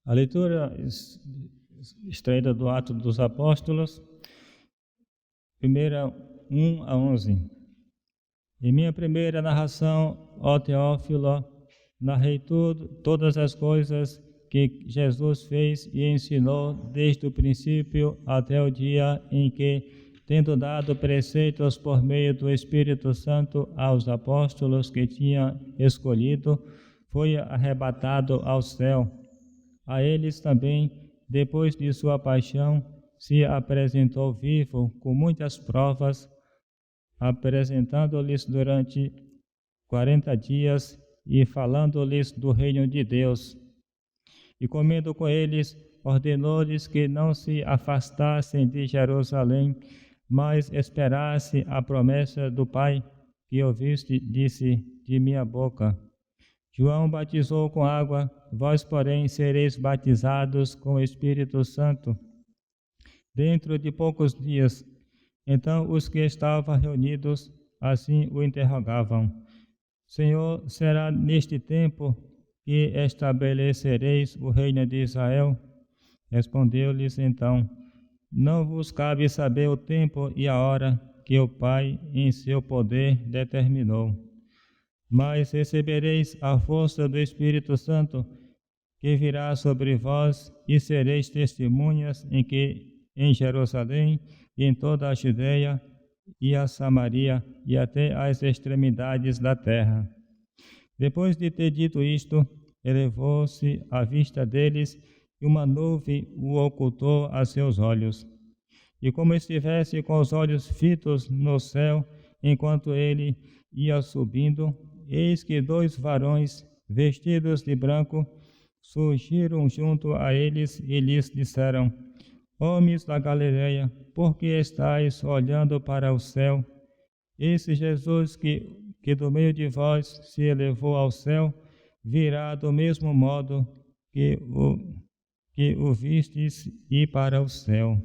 A leitura extraída do Atos dos Apóstolos, 1 a 11. Em minha primeira narração, ó Teófilo, narrei todas as coisas que Jesus fez e ensinou desde o princípio até o dia em que, tendo dado preceitos por meio do Espírito Santo aos apóstolos que tinha escolhido, foi arrebatado ao céu. A eles também, depois de sua paixão, se apresentou vivo com muitas provas, apresentando-lhes durante 40 dias e falando-lhes do reino de Deus. E comendo com eles, ordenou-lhes que não se afastassem de Jerusalém, mas esperasse a promessa do Pai, que ouviste, disse, de minha boca. João batizou com água, vós, porém, sereis batizados com o Espírito Santo dentro de poucos dias. Então os que estavam reunidos assim o interrogavam: Senhor, será neste tempo que estabelecereis o reino de Israel? Respondeu-lhes então: Não vos cabe saber o tempo e a hora que o Pai em seu poder determinou. Mas recebereis a força do Espírito Santo, que virá sobre vós, e sereis testemunhas em Jerusalém e em toda a Judeia e a Samaria e até as extremidades da terra. Depois de ter dito isto, elevou-se à vista deles e uma nuvem o ocultou a seus olhos. E como estivesse com os olhos fitos no céu, enquanto ele ia subindo, eis que 2 varões, vestidos de branco, surgiram junto a eles e lhes disseram: Homens da Galileia, por que estáis olhando para o céu? Esse Jesus que do meio de vós se elevou ao céu, virá do mesmo modo que o vistes ir para o céu.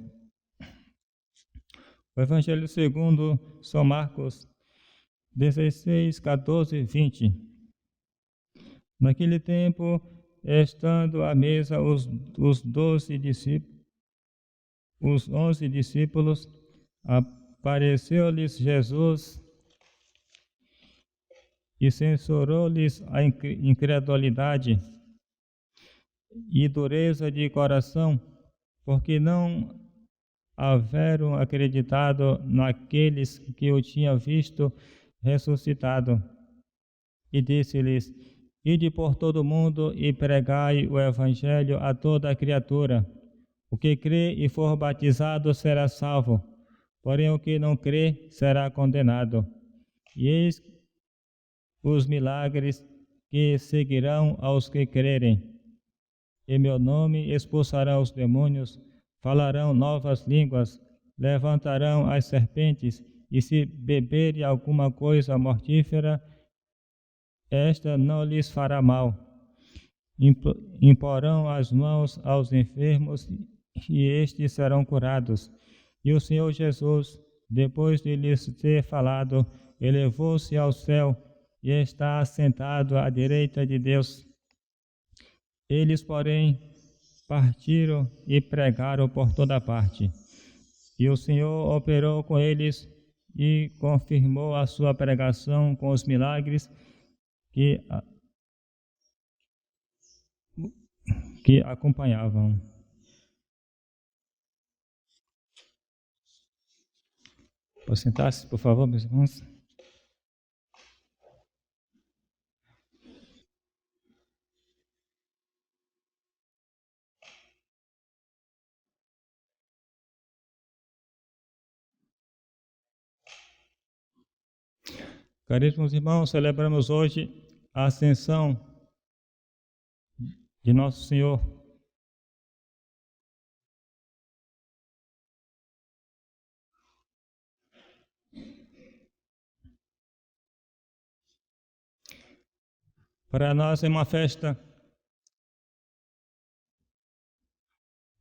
O Evangelho segundo São Marcos 16, 14, 20. Naquele tempo, estando à mesa os 11 discípulos, apareceu-lhes Jesus e censurou-lhes a incredulidade e dureza de coração, porque não haveram acreditado naqueles que o tinham visto ressuscitado. E disse-lhes: Ide por todo o mundo e pregai o Evangelho a toda a criatura. O que crê e for batizado será salvo, porém o que não crê será condenado. E eis os milagres que seguirão aos que crerem. Em meu nome expulsarão os demônios, falarão novas línguas, levantarão as serpentes, e se beberem alguma coisa mortífera, esta não lhes fará mal. Imporão as mãos aos enfermos, e estes serão curados. E o Senhor Jesus, depois de lhes ter falado, elevou-se ao céu e está assentado à direita de Deus. Eles, porém, partiram e pregaram por toda parte. E o Senhor operou com eles e confirmou a sua pregação com os milagres que acompanhavam. Pode sentar-se, por favor, meus irmãos. Caríssimos irmãos, celebramos hoje a ascensão de Nosso Senhor. Para nós é uma festa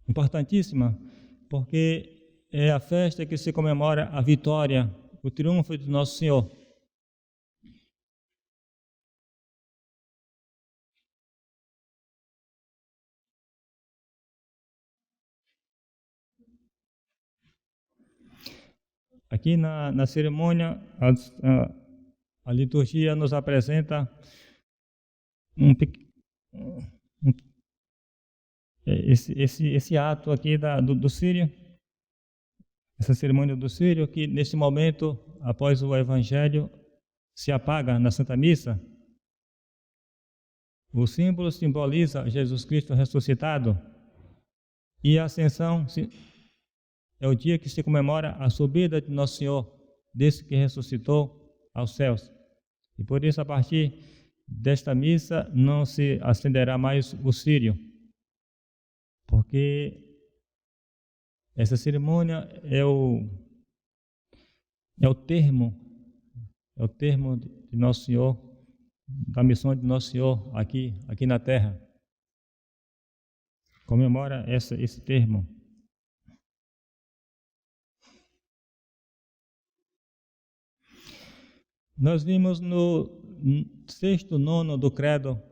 importantíssima, porque é a festa que se comemora a vitória, o triunfo de Nosso Senhor. Aqui na cerimônia, a liturgia nos apresenta esse ato aqui do Sírio, essa cerimônia do Sírio, que nesse momento, após o Evangelho, se apaga na Santa Missa. O símbolo simboliza Jesus Cristo ressuscitado, e a Ascensão é o dia que se comemora a subida de Nosso Senhor, desde que ressuscitou aos céus. E por isso, a partir desta missa, não se acenderá mais o círio, porque essa cerimônia é o termo de Nosso Senhor, da missão de Nosso Senhor aqui na Terra. Comemora esse termo. Nós vimos no sexto nono do Credo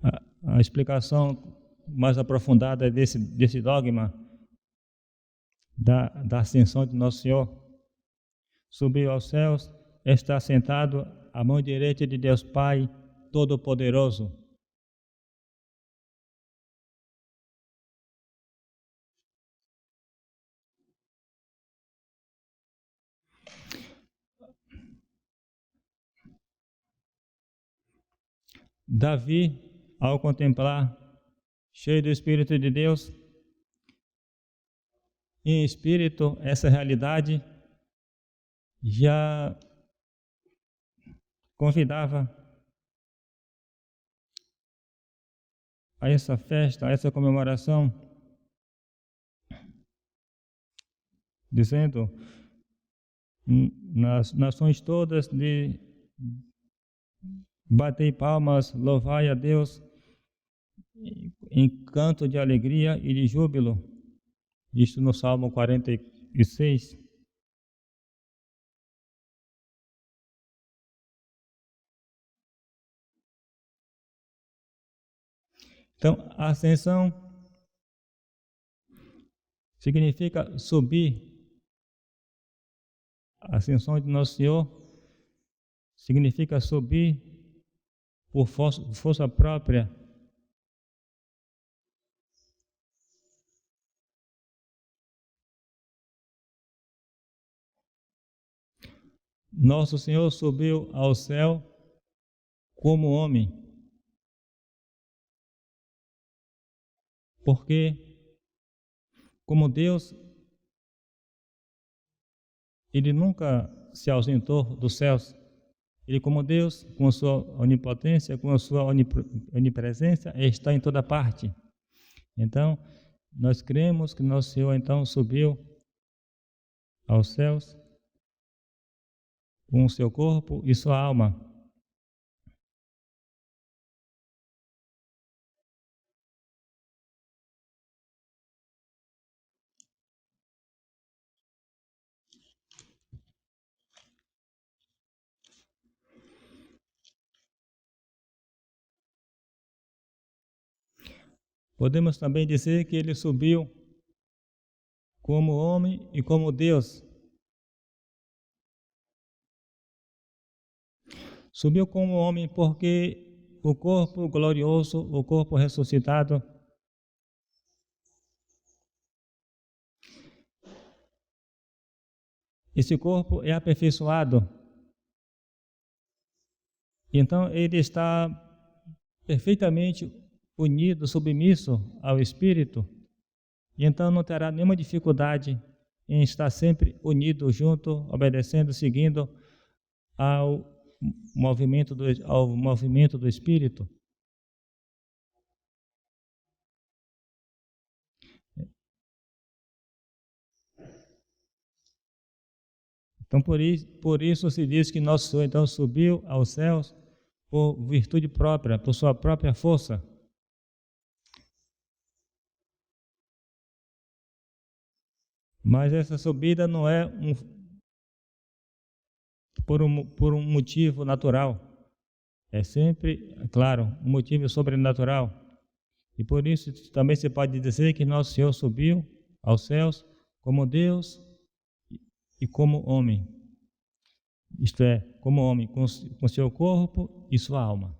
a explicação mais aprofundada desse dogma da ascensão de Nosso Senhor. Subiu aos céus, está sentado à mão direita de Deus Pai Todo-Poderoso. Davi, ao contemplar, cheio do Espírito de Deus, em espírito, essa realidade, já convidava a essa festa, a essa comemoração, dizendo nas nações todas de batei palmas, louvai a Deus em canto de alegria e de júbilo. Isto no Salmo 46. Então, a ascensão significa subir. A ascensão de Nosso Senhor significa subir por força própria. Nosso Senhor subiu ao céu como homem, porque, como Deus, Ele nunca se ausentou dos céus. Ele, como Deus, com a sua onipotência, com a sua onipresença, está em toda parte. Então, nós cremos que Nosso Senhor, então, subiu aos céus com o seu corpo e sua alma. Podemos também dizer que Ele subiu como homem e como Deus. Subiu como homem porque o corpo glorioso, o corpo ressuscitado, esse corpo é aperfeiçoado. Então ele está perfeitamente unido, submisso ao Espírito, e então não terá nenhuma dificuldade em estar sempre unido junto, obedecendo, seguindo ao movimento do Espírito. Então, por isso se diz que Nosso Senhor então subiu aos céus por virtude própria, por sua própria força. Mas essa subida não é por um motivo natural. É sempre, claro, um motivo sobrenatural. E por isso também se pode dizer que Nosso Senhor subiu aos céus como Deus e como homem. Isto é, como homem, com seu corpo e sua alma.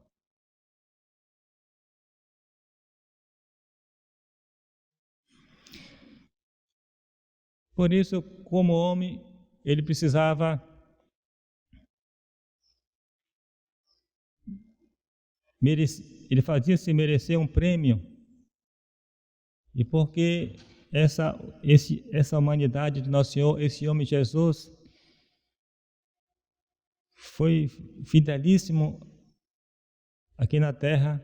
Por isso, como homem, ele precisava ele fazia-se merecer um prêmio. E porque essa humanidade de Nosso Senhor, esse homem Jesus, foi fidelíssimo aqui na terra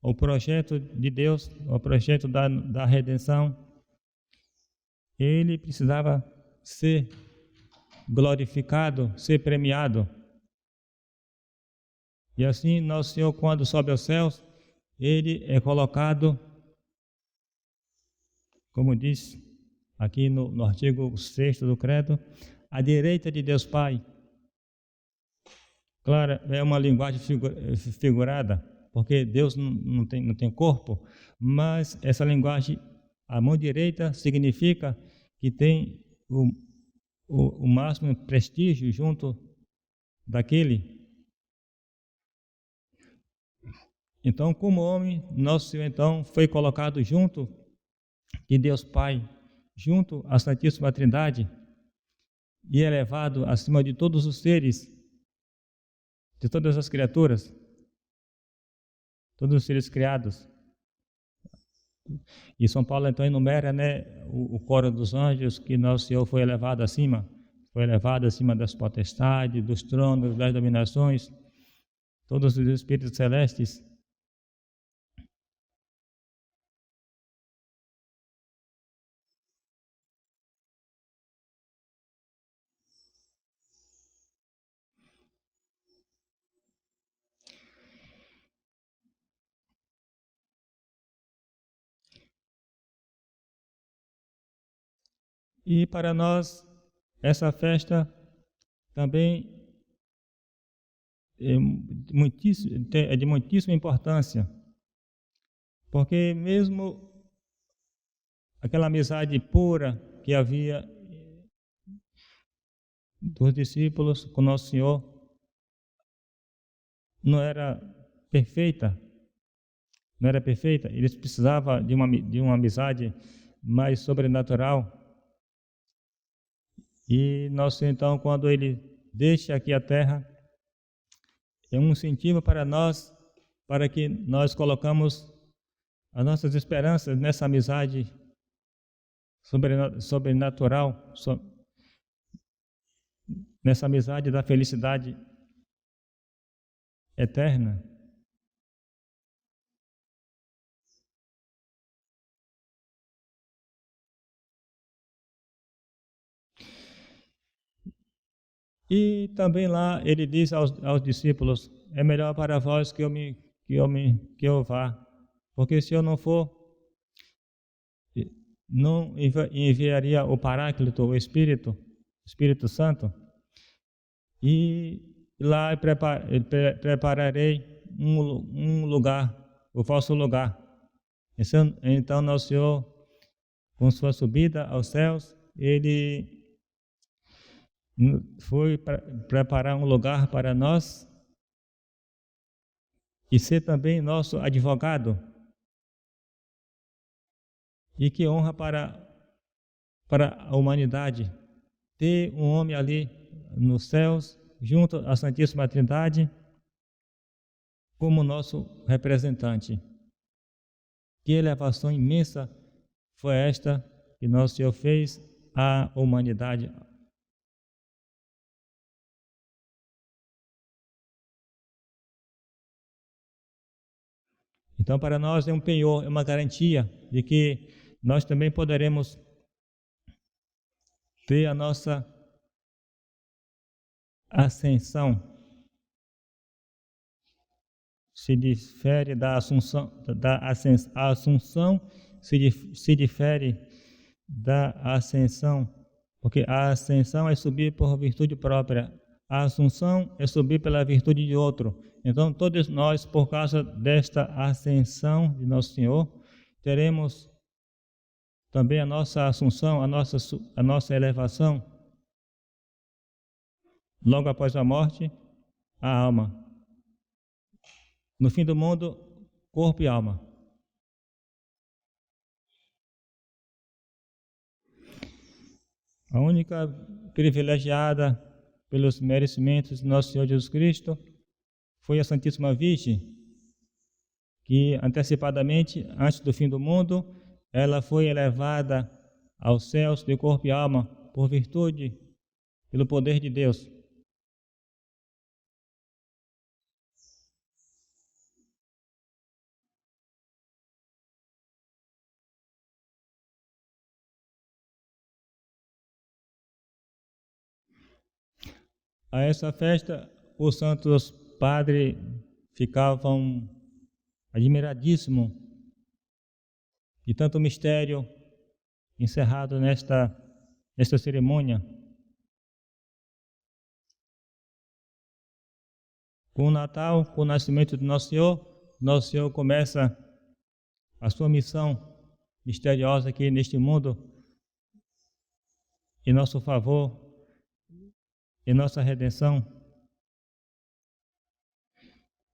ao projeto de Deus, ao projeto da redenção, ele precisava ser glorificado, ser premiado. E assim, Nosso Senhor, quando sobe aos céus, ele é colocado, como diz aqui no artigo 6º do Credo, à direita de Deus Pai. Claro, é uma linguagem figurada, porque Deus não tem corpo, mas essa linguagem, a mão direita, significa que tem o máximo prestígio junto daquele. Então, como homem, Nosso Senhor então foi colocado junto de Deus Pai, junto à Santíssima Trindade, e elevado acima de todos os seres, de todas as criaturas, todos os seres criados. E São Paulo então enumera, o coro dos anjos, que Nosso Senhor foi elevado acima das potestades, dos tronos, das dominações, todos os espíritos celestes. E para nós, essa festa também é de muitíssima importância, porque mesmo aquela amizade pura que havia dos discípulos com Nosso Senhor não era perfeita, eles precisavam de uma amizade mais sobrenatural. E Nosso Senhor, então, quando Ele deixa aqui a terra, é um incentivo para nós, para que nós colocamos as nossas esperanças nessa amizade sobrenatural, nessa amizade da felicidade eterna. E também lá ele diz aos discípulos: é melhor para vós que eu vá, porque se eu não for, não enviaria o Paráclito, o Espírito Santo, e lá prepararei um lugar, o vosso lugar. Então Nosso Senhor, com sua subida aos céus, Ele foi preparar um lugar para nós e ser também nosso advogado. E que honra para a humanidade ter um homem ali nos céus, junto à Santíssima Trindade, como nosso representante. Que elevação imensa foi esta que Nosso Senhor fez à humanidade. Então, para nós é um penhor, é uma garantia de que nós também poderemos ter a nossa ascensão. Se difere da assunção, a assunção se difere da ascensão, porque a ascensão é subir por virtude própria, a assunção é subir pela virtude de outro. Então, todos nós, por causa desta ascensão de Nosso Senhor, teremos também a nossa assunção, a nossa elevação, logo após a morte, a alma. No fim do mundo, corpo e alma. A única privilegiada pelos merecimentos de nosso Senhor Jesus Cristo foi a Santíssima Virgem, que antecipadamente, antes do fim do mundo, ela foi elevada aos céus de corpo e alma por virtude, pelo poder de Deus. A essa festa, os santos padres ficavam admiradíssimos de tanto mistério encerrado nesta cerimônia. Com o Natal, com o nascimento de Nosso Senhor começa a sua missão misteriosa aqui neste mundo, em nosso favor, em nossa redenção.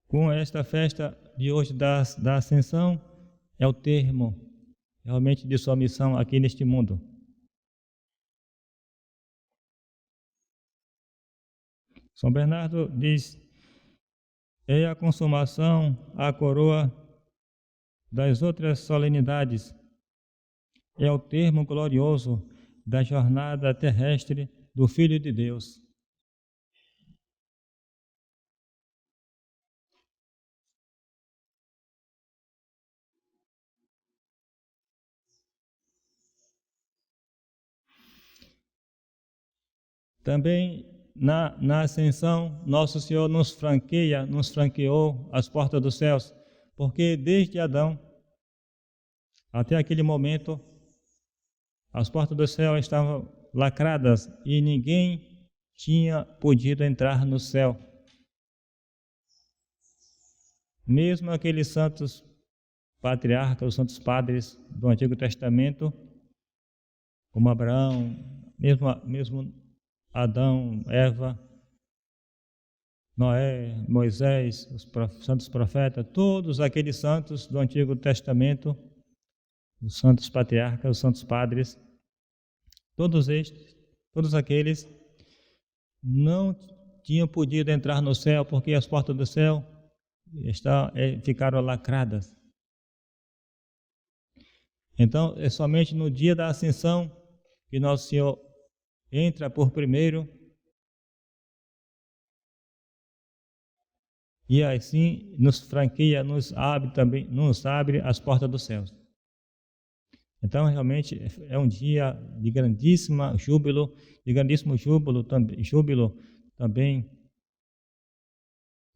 Com esta festa de hoje da Ascensão, é o termo realmente de sua missão aqui neste mundo. São Bernardo diz: é a consumação, a coroa das outras solenidades, é o termo glorioso da jornada terrestre do Filho de Deus. Também na ascensão, Nosso Senhor nos franqueou as portas dos céus, porque desde Adão até aquele momento, as portas do céu estavam lacradas e ninguém tinha podido entrar no céu. Mesmo aqueles santos patriarcas, os santos padres do Antigo Testamento, como Abraão, mesmo Adão, Eva, Noé, Moisés, os santos profetas, todos aqueles santos do Antigo Testamento, os santos patriarcas, os santos padres, todos aqueles não tinham podido entrar no céu porque as portas do céu ficaram lacradas. Então, é somente no dia da Ascensão que Nosso Senhor entra por primeiro e assim nos franqueia, nos abre as portas dos céus. Então, realmente é um dia de grandíssimo júbilo também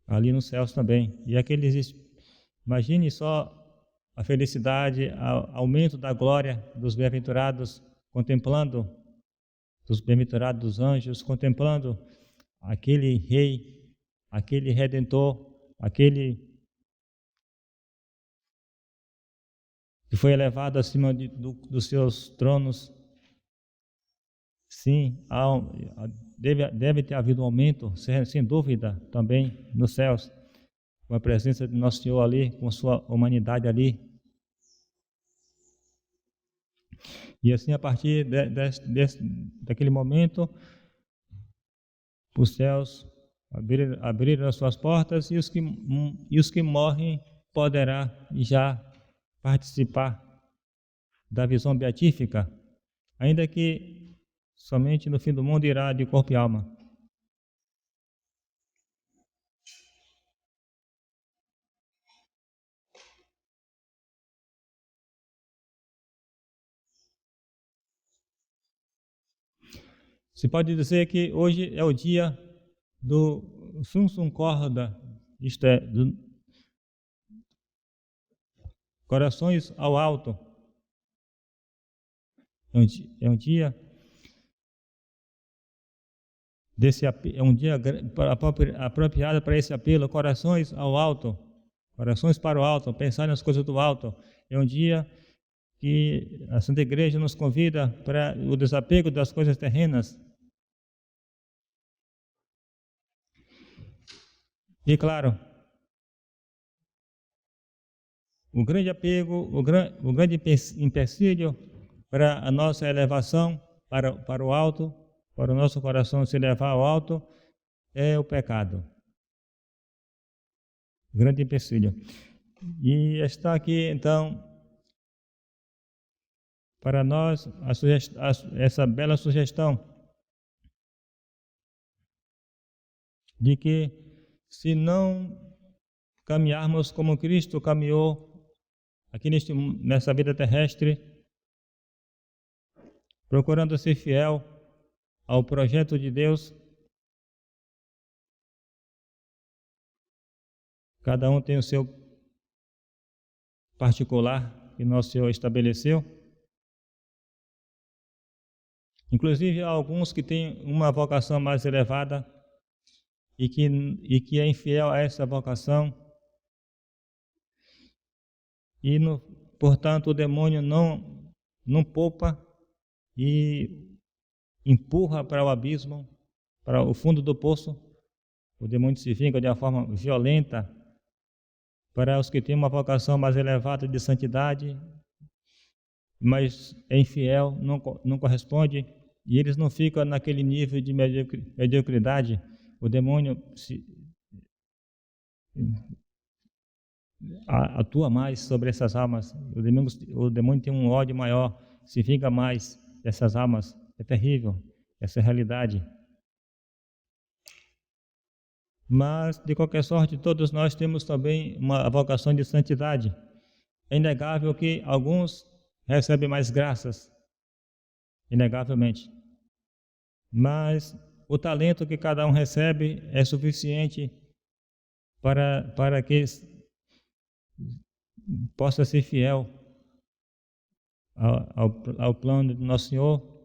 ali nos céus também. E imagine só a felicidade, o aumento da glória dos bem-aventurados, dos bem-aventurados dos anjos, contemplando aquele Rei, aquele Redentor, aquele que foi elevado acima dos seus tronos. Sim, deve ter havido um aumento, sem dúvida, também nos céus, com a presença de Nosso Senhor ali, com sua humanidade ali. E assim, a partir daquele momento, os céus abriram as suas portas e os que morrem poderá já participar da visão beatífica, ainda que somente no fim do mundo irá de corpo e alma. Se pode dizer que hoje é o dia do Sunsum Corda, isto é, do corações ao alto. É um dia apropriado para esse apelo, corações ao alto, corações para o alto, pensar nas coisas do alto. É um dia que a Santa Igreja nos convida para o desapego das coisas terrenas. E claro, o grande apego, o grande empecilho para a nossa elevação para o alto, para o nosso coração se elevar ao alto, é o pecado. Grande empecilho. E está aqui, então, para nós, essa bela sugestão de que, se não caminharmos como Cristo caminhou aqui nessa vida terrestre, procurando ser fiel ao projeto de Deus, cada um tem o seu particular que Nosso Senhor estabeleceu. Inclusive, há alguns que têm uma vocação mais elevada e que é infiel a essa vocação. E, portanto, o demônio não poupa e empurra para o abismo, para o fundo do poço. O demônio se vinga de uma forma violenta para os que têm uma vocação mais elevada de santidade, mas é infiel, não corresponde, e eles não ficam naquele nível de mediocridade. O demônio atua mais sobre essas almas. O demônio tem um ódio maior, se vinga mais dessas almas. É terrível essa realidade. Mas, de qualquer sorte, todos nós temos também uma vocação de santidade. É inegável que alguns recebem mais graças, inegavelmente. Mas o talento que cada um recebe é suficiente para que possa ser fiel ao plano do Nosso Senhor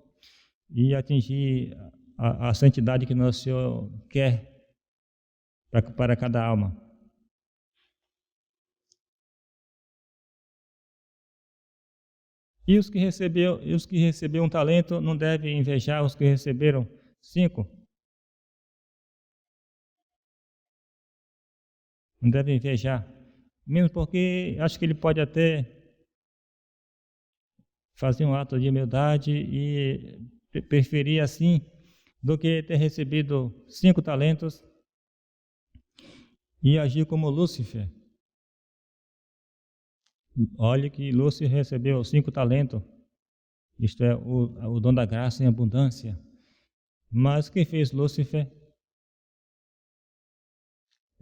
e atingir a santidade que Nosso Senhor quer para cada alma. E os que receberam um talento não devem invejar os que receberam 5. Não devem invejar. Mesmo porque acho que ele pode até fazer um ato de humildade e preferir assim do que ter recebido 5 talentos e agir como Lúcifer. Olhe que Lúcifer recebeu 5 talentos, isto é, o dom da graça em abundância. Mas o que fez Lúcifer?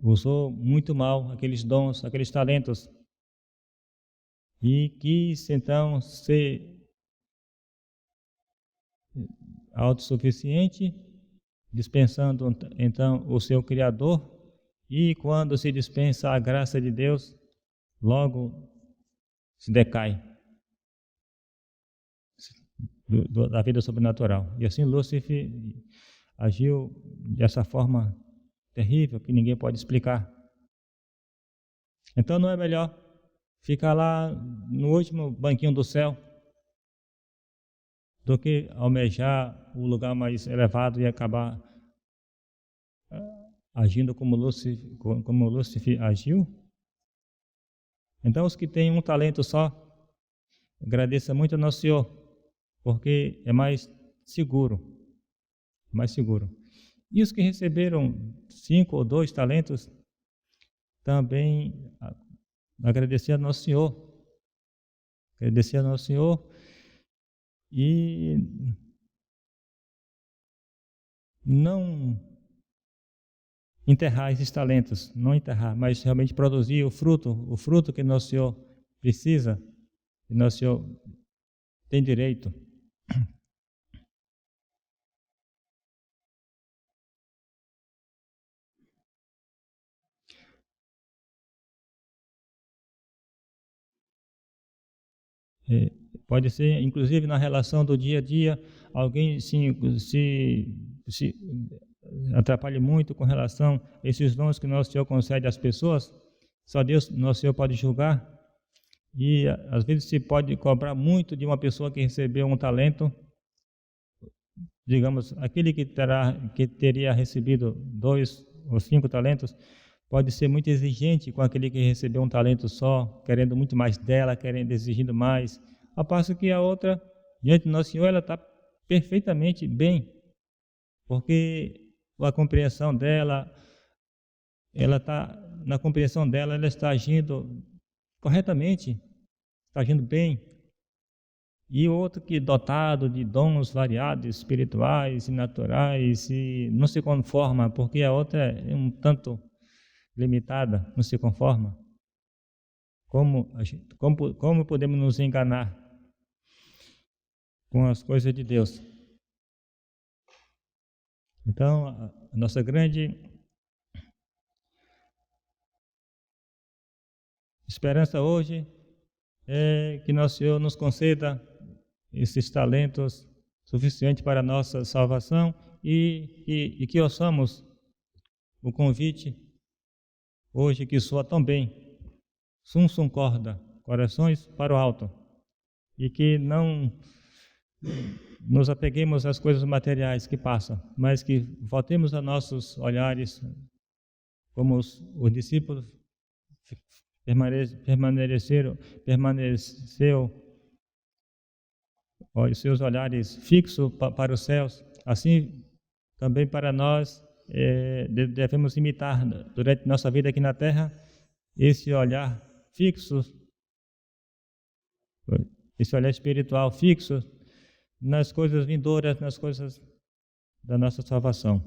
Usou muito mal aqueles dons, aqueles talentos, e quis então ser autossuficiente, dispensando então o seu Criador, e quando se dispensa a graça de Deus, logo se decai da vida sobrenatural. E assim Lúcifer agiu dessa forma terrível que ninguém pode explicar. Então não é melhor ficar lá no último banquinho do céu do que almejar o lugar mais elevado e acabar agindo como Lúcifer agiu? Então os que têm um talento só, agradeça muito ao Nosso Senhor, porque é mais seguro. E os que receberam 5 ou 2 talentos, também agradecer ao Nosso Senhor. Agradecer ao Nosso Senhor e não enterrar esses talentos, não enterrar, mas realmente produzir o fruto que Nosso Senhor precisa, que Nosso Senhor tem direito. Pode ser, inclusive, na relação do dia a dia, alguém se atrapalhe muito com relação a esses dons que Nosso Senhor concede às pessoas. Só Deus, Nosso Senhor, pode julgar. E às vezes se pode cobrar muito de uma pessoa que recebeu um talento. Digamos, aquele que teria recebido 2 ou 5 talentos, pode ser muito exigente com aquele que recebeu um talento só, querendo muito mais dela, querendo, exigindo mais. Ao passo que a outra, diante do Nosso Senhor, ela está perfeitamente bem, porque a compreensão dela, na compreensão dela, ela está agindo corretamente, está agindo bem. E o outro que dotado de dons variados, espirituais e naturais, e não se conforma, porque a outra é um tanto limitada, não se conforma. Como podemos nos enganar com as coisas de Deus? Então, a nossa grande esperança hoje é que Nosso Senhor nos conceda esses talentos suficientes para a nossa salvação e que ouçamos o convite hoje que soa tão bem, sum sum corda, corações para o alto, e que não nos apeguemos às coisas materiais que passam, mas que voltemos a nossos olhares, como os discípulos permaneceu os seus olhares fixos para os céus. Assim também para nós devemos imitar durante nossa vida aqui na Terra esse olhar fixo, esse olhar espiritual fixo nas coisas vindouras, nas coisas da nossa salvação.